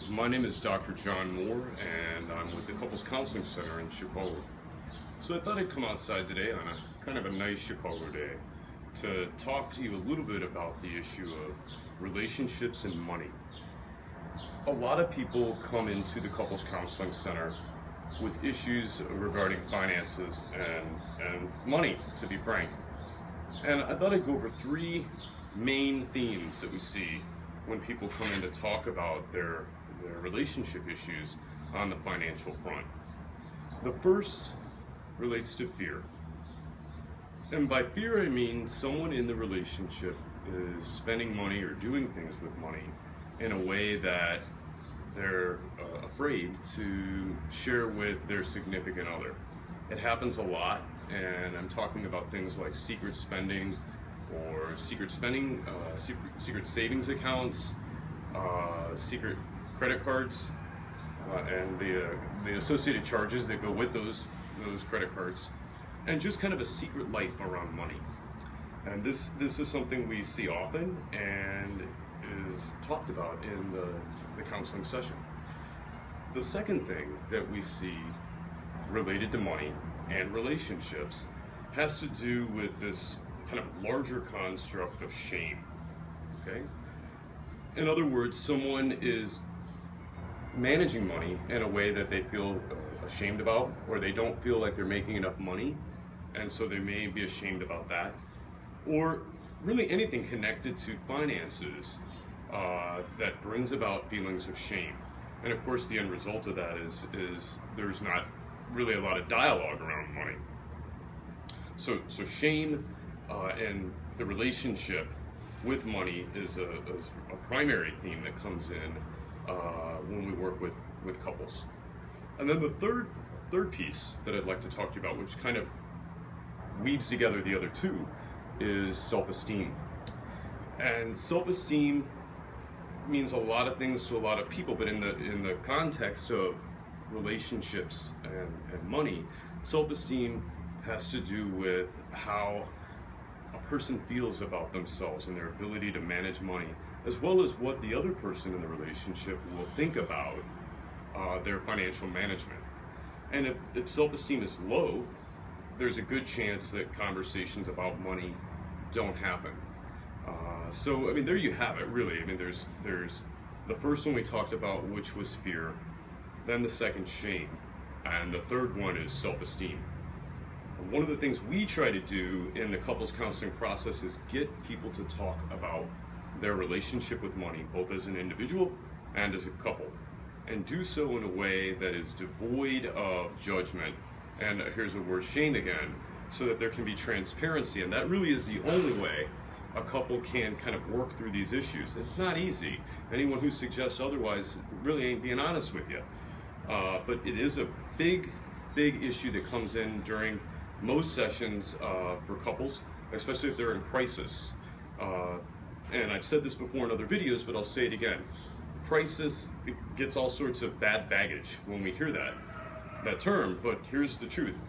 My name is Dr. John Moore, and I'm with the Couples Counseling Center in Chicago. So I thought I'd come outside today on a kind of a nice Chicago day to talk to you a little bit about the issue of relationships and money. A lot of people come into the Couples Counseling Center with issues regarding finances and money, to be frank. And I thought I'd go over three main themes that we see when people come in to talk about their relationship issues on the financial front. The first relates to fear. And by fear, I mean someone in the relationship is spending money or doing things with money in a way that they're afraid to share with their significant other. It happens a lot, and I'm talking about things like secret spending, secret savings accounts, secret credit cards, and the associated charges that go with those credit cards, and just kind of a secret life around money. And this is something we see often and is talked about in the counseling session. The second thing that we see related to money and relationships has to do with this kind of larger construct of shame. Okay? In other words, someone is managing money in a way that they feel ashamed about, or they don't feel like they're making enough money, and so they may be ashamed about that, or really anything connected to finances that brings about feelings of shame. And of course, the end result of that is there's not really a lot of dialogue around money. So shame and the relationship with money is a primary theme that comes in when we work with couples. And then the third piece that I'd like to talk to you about, which kind of weaves together the other two, is self-esteem. And self-esteem means a lot of things to a lot of people, but in the context of relationships and money, self-esteem has to do with how a person feels about themselves and their ability to manage money, as well as what the other person in the relationship will think about their financial management. And if self-esteem is low, there's a good chance that conversations about money don't happen. So I mean, there you have it, really. I mean, there's the first one we talked about, which was fear, then the second, shame, and the third one is self-esteem. One of the things we try to do in the couples counseling process is get people to talk about their relationship with money, both as an individual and as a couple, and do so in a way that is devoid of judgment, and here's the word shame again, so that there can be transparency. And that really is the only way a couple can kind of work through these issues. It's not easy. Anyone who suggests otherwise really ain't being honest with you. But it is a big issue that comes in during most sessions for couples, especially if they're in crisis. And I've said this before in other videos, but I'll say it again. Crisis, it gets all sorts of bad baggage when we hear that term, but here's the truth.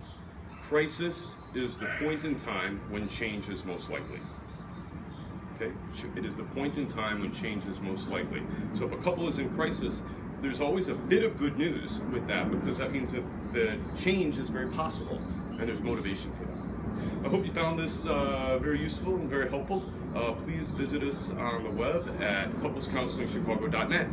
Crisis is the point in time when change is most likely. Okay? It is the point in time when change is most likely. So if a couple is in crisis, there's always a bit of good news with that, because that means that the change is very possible and there's motivation for that. I hope you found this very useful and very helpful. Please visit us on the web at couplescounselingchicago.net.